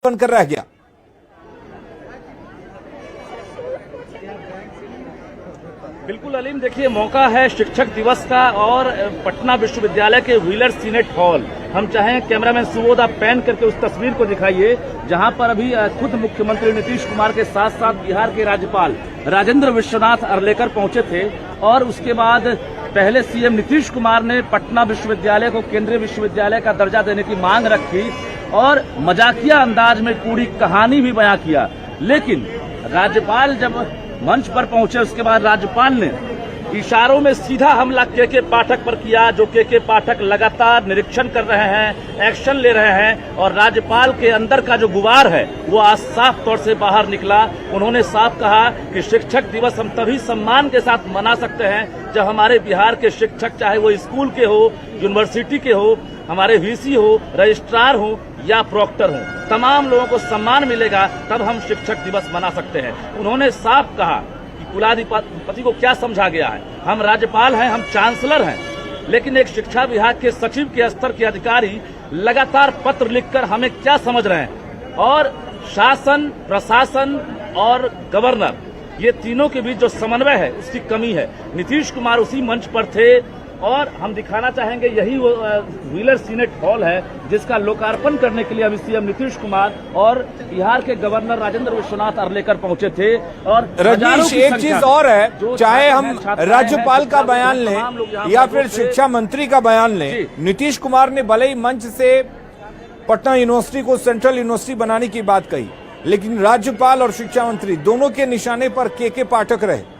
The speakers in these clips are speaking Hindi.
बनकर रह गया। बिल्कुल अलीम, देखिए मौका है शिक्षक दिवस का और पटना विश्वविद्यालय के व्हीलर सीनेट हॉल। हम चाहें कैमरामैन सुबोध आप पैन करके उस तस्वीर को दिखाइए जहां पर अभी खुद मुख्यमंत्री नीतीश कुमार के साथ साथ बिहार के राज्यपाल राजेंद्र विश्वनाथ अर्लेकर पहुंचे थे और उसके बाद पहले सीएम नीतीश कुमार ने पटना विश्वविद्यालय को केंद्रीय विश्वविद्यालय का दर्जा देने की मांग रखी और मजाकिया अंदाज में पूरी कहानी भी बयां किया। लेकिन राज्यपाल जब मंच पर पहुंचे उसके बाद राज्यपाल ने इशारों में सीधा हमला के पाठक पर किया, जो के पाठक लगातार निरीक्षण कर रहे हैं, एक्शन ले रहे हैं और राज्यपाल के अंदर का जो गुबार है वो आज साफ तौर से बाहर निकला। उन्होंने साफ कहा कि शिक्षक दिवस हम तभी सम्मान के साथ मना सकते हैं जब हमारे बिहार के शिक्षक, चाहे वो स्कूल के हो, यूनिवर्सिटी के हो, हमारे वीसी हो, रजिस्ट्रार हो या प्रॉक्टर हो, तमाम लोगों को सम्मान मिलेगा तब हम शिक्षक दिवस मना सकते हैं। उन्होंने साफ कहा कि कुलाधिपति को क्या समझा गया है, हम राज्यपाल हैं, हम चांसलर हैं, लेकिन एक शिक्षा विभाग के सचिव के स्तर के अधिकारी लगातार पत्र लिखकर हमें क्या समझ रहे हैं। और शासन, प्रशासन और गवर्नर, ये तीनों के बीच जो समन्वय है उसकी कमी है। नीतीश कुमार उसी मंच पर थे और हम दिखाना चाहेंगे यही वो व्हीलर सीनेट हॉल है जिसका लोकार्पण करने के लिए अभी सीएम नीतीश कुमार और बिहार के गवर्नर राजेंद्र विश्वनाथ अर्लेकर पहुंचे थे। और रजनीश, एक चीज और है, चाहे हम राज्यपाल का बयान लें या फिर शिक्षा मंत्री का बयान लें, नीतीश कुमार ने भले ही मंच से पटना यूनिवर्सिटी को सेंट्रल यूनिवर्सिटी बनाने की बात कही, लेकिन राज्यपाल और शिक्षा मंत्री दोनों के निशाने पर के पाठक रहे।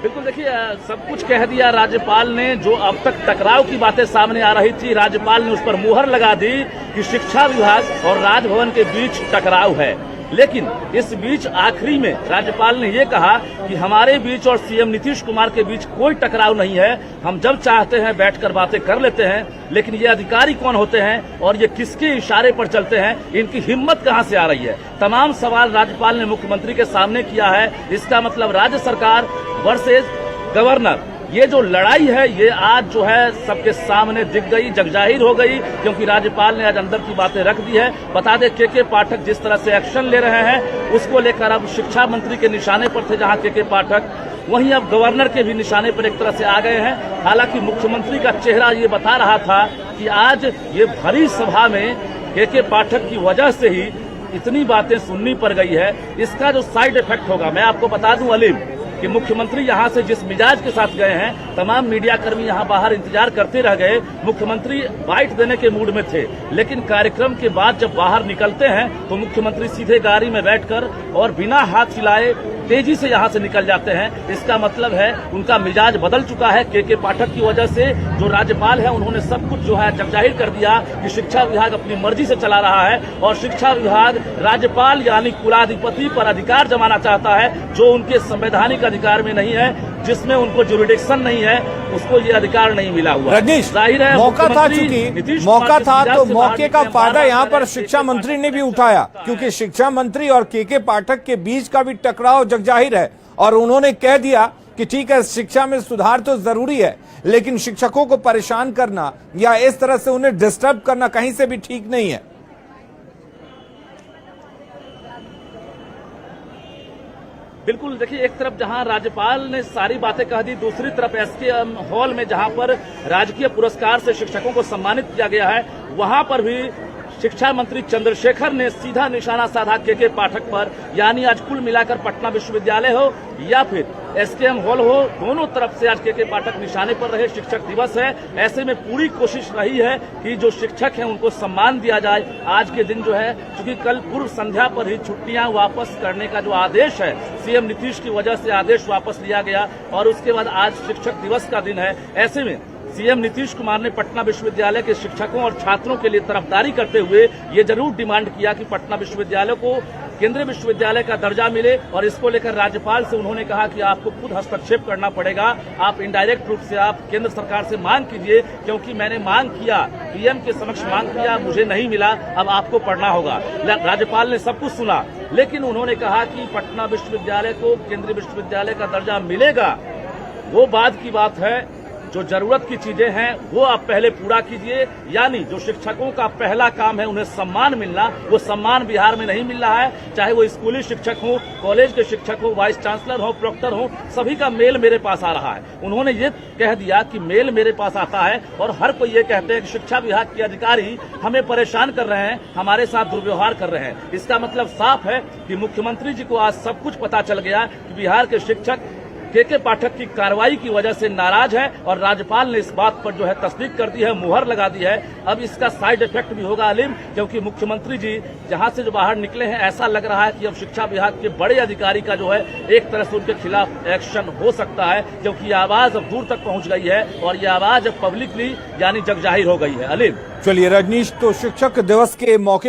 बिल्कुल, देखिए सब कुछ कह दिया राज्यपाल ने। जो अब तक टकराव की बातें सामने आ रही थी, राज्यपाल ने उस पर मुहर लगा दी कि शिक्षा विभाग और राजभवन के बीच टकराव है। लेकिन इस बीच आखिरी में राज्यपाल ने ये कहा कि हमारे बीच और सीएम नीतीश कुमार के बीच कोई टकराव नहीं है, हम जब चाहते हैं बैठकर बातें कर लेते हैं। लेकिन ये अधिकारी कौन होते हैं और ये किसके इशारे पर चलते हैं, इनकी हिम्मत कहां से आ रही है। तमाम सवाल राज्यपाल ने मुख्यमंत्री के सामने किया है। इसका मतलब राज्य सरकार वर्सेज गवर्नर, ये जो लड़ाई है ये आज जो है सबके सामने दिख गई, जगजाहिर हो गई, क्योंकि राज्यपाल ने आज अंदर की बातें रख दी है। बता दें के पाठक जिस तरह से एक्शन ले रहे हैं उसको लेकर अब शिक्षा मंत्री के निशाने पर थे जहां के पाठक, वहीं अब गवर्नर के भी निशाने पर एक तरह से आ गए हैं। हालांकि मुख्यमंत्री का चेहरा ये बता रहा था कि आज ये भरी सभा में के पाठक की वजह से ही इतनी बातें सुननी पड़ गई है। इसका जो साइड इफेक्ट होगा, मैं आपको बता दूं अलीम कि मुख्यमंत्री यहां से जिस मिजाज के साथ गए हैं, तमाम मीडिया कर्मी यहां बाहर इंतजार करते रह गए। मुख्यमंत्री बाइट देने के मूड में थे, लेकिन कार्यक्रम के बाद जब बाहर निकलते हैं तो मुख्यमंत्री सीधे गाड़ी में बैठकर और बिना हाथ हिलाए तेजी से यहां से निकल जाते हैं। इसका मतलब है उनका मिजाज बदल चुका है। के पाठक की वजह से जो राज्यपाल है उन्होंने सब कुछ जो है जगजाहिर कर दिया कि शिक्षा विभाग अपनी मर्जी से चला रहा है और शिक्षा विभाग राज्यपाल यानी कुलाधिपति पर अधिकार जमाना चाहता है, जो उनके संवैधानिक अधिकार में नहीं है, जिसमें उनको जुरिडिक्शन नहीं है, उसको ये अधिकार नहीं मिला हुआ। रजनीश, जाहिर है मौका था, चूंकि मौका था तो मौके का फायदा यहाँ पर शिक्षा मंत्री ने भी उठाया, क्योंकि शिक्षा मंत्री और के पाठक के बीच का भी टकराव जगजाहिर है और उन्होंने कह दिया कि ठीक है, शिक्षा में सुधार तो जरूरी है, लेकिन शिक्षकों को परेशान करना या इस तरह से उन्हें डिस्टर्ब करना कहीं से भी ठीक नहीं है। बिल्कुल, देखिए एक तरफ जहां राज्यपाल ने सारी बातें कह दी, दूसरी तरफ एसकेएम हॉल में जहां पर राजकीय पुरस्कार से शिक्षकों को सम्मानित किया गया है, वहां पर भी शिक्षा मंत्री चंद्रशेखर ने सीधा निशाना साधा के पाठक पर। यानी आज कुल मिलाकर पटना विश्वविद्यालय हो या फिर एसकेएम हॉल हो, दोनों तरफ से आज के पाठक निशाने पर रहे। शिक्षक दिवस है, ऐसे में पूरी कोशिश रही है कि जो शिक्षक हैं उनको सम्मान दिया जाए। आज के दिन जो है, क्योंकि कल पूर्व संध्या पर ही छुट्टियां वापस करने का जो आदेश है, सीएम नीतीश की वजह से आदेश वापस लिया गया और उसके बाद आज शिक्षक दिवस का दिन है। ऐसे में सीएम नीतीश कुमार ने पटना विश्वविद्यालय के शिक्षकों और छात्रों के लिए तरफदारी करते हुए ये जरूर डिमांड किया कि पटना विश्वविद्यालय को केंद्रीय विश्वविद्यालय का दर्जा मिले और इसको लेकर राज्यपाल से उन्होंने कहा कि आपको खुद हस्तक्षेप करना पड़ेगा, आप इनडायरेक्ट रूप से आप केंद्र सरकार से मांग कीजिए, क्योंकि मैंने मांग किया, पीएम के समक्ष मांग किया, मुझे नहीं मिला, अब आपको पढ़ना होगा। राज्यपाल ने सब कुछ सुना, लेकिन उन्होंने कहा कि पटना विश्वविद्यालय को केंद्रीय विश्वविद्यालय का दर्जा मिलेगा, वो बाद की बात है। जो जरूरत की चीजें हैं वो आप पहले पूरा कीजिए। यानी जो शिक्षकों का पहला काम है उन्हें सम्मान मिलना, वो सम्मान बिहार में नहीं मिल रहा है। चाहे वो स्कूली शिक्षक हो, कॉलेज के शिक्षक हो, वाइस चांसलर हो, प्रोक्टर हो, सभी का मेल मेरे पास आ रहा है। उन्होंने ये कह दिया कि मेल मेरे पास आता है और हर कोई ये कहते हैं कि शिक्षा विभाग के अधिकारी हमें परेशान कर रहे हैं, हमारे साथ दुर्व्यवहार कर रहे हैं। इसका मतलब साफ है कि मुख्यमंत्री जी को आज सब कुछ पता चल गया कि बिहार के शिक्षक के पाठक की कार्रवाई की वजह से नाराज है और राज्यपाल ने इस बात पर जो है तस्दीक कर दी है, मुहर लगा दी है। अब इसका साइड इफेक्ट भी होगा अलीम, क्योंकि मुख्यमंत्री जी जहां से जो बाहर निकले हैं ऐसा लग रहा है कि अब शिक्षा विभाग के बड़े अधिकारी का जो है एक तरह से उनके खिलाफ एक्शन हो सकता है, क्योंकि ये आवाज अब दूर तक पहुंच गई है और ये आवाज अब पब्लिकली यानी जगजाहिर हो गई है। अलीम, चलिए रजनीश, तो शिक्षक दिवस के मौके